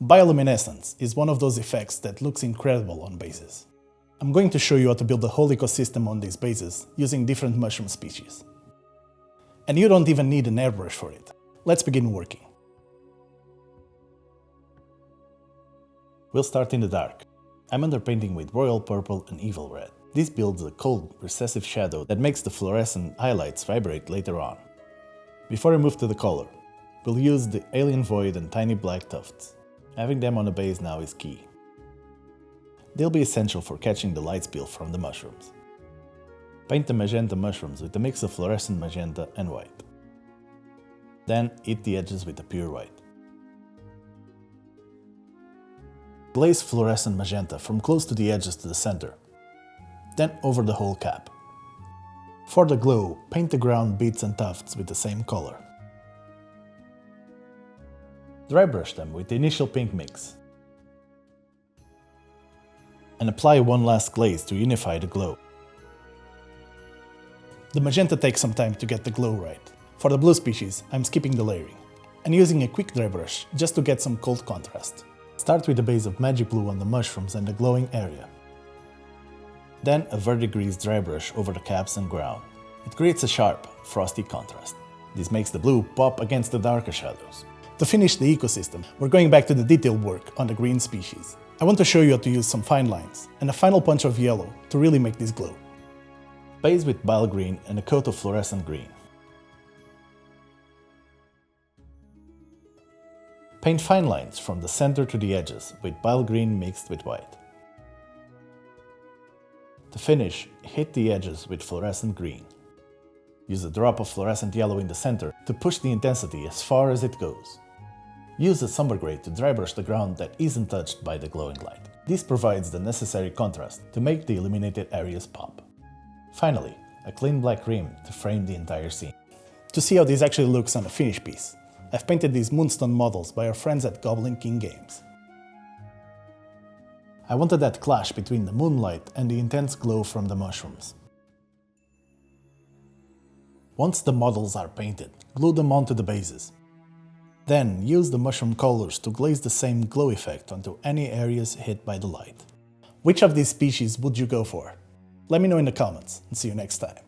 Bioluminescence is one of those effects that looks incredible on bases. I'm going to show you how to build a whole ecosystem on these bases using different mushroom species. And you don't even need an airbrush for it. Let's begin working. We'll start in the dark. I'm underpainting with royal purple and evil red. This builds a cold, recessive shadow that makes the fluorescent highlights vibrate later on. Before I move to the color, we'll use the alien void and tiny black tufts. Having them on the base now is key. They'll be essential for catching the light spill from the mushrooms. Paint the magenta mushrooms with a mix of fluorescent magenta and white. Then hit the edges with a pure white. Glaze fluorescent magenta from close to the edges to the center, then over the whole cap. For the glow, paint the ground beads and tufts with the same color. Drybrush them with the initial pink mix. And apply one last glaze to unify the glow. The magenta takes some time to get the glow right. For the blue species, I'm skipping the layering and using a quick dry brush just to get some cold contrast. Start with the base of magic blue on the mushrooms and the glowing area. Then a Verdigris dry brush over the caps and ground. It creates a sharp, frosty contrast. This makes the blue pop against the darker shadows. To finish the ecosystem, we're going back to the detailed work on the green species. I want to show you how to use some fine lines and a final punch of yellow to really make this glow. Base with Bile green and a coat of fluorescent green. Paint fine lines from the center to the edges with Bile green mixed with white. To finish, hit the edges with fluorescent green. Use a drop of fluorescent yellow in the center to push the intensity as far as it goes. Use a somber gray to dry brush the ground that isn't touched by the glowing light. This provides the necessary contrast to make the illuminated areas pop. Finally, a clean black rim to frame the entire scene. To see how this actually looks on a finished piece, I've painted these moonstone models by our friends at Goblin King Games. I wanted that clash between the moonlight and the intense glow from the mushrooms. Once the models are painted, glue them onto the bases. Then use the mushroom colors to glaze the same glow effect onto any areas hit by the light. Which of these species would you go for? Let me know in the comments and see you next time.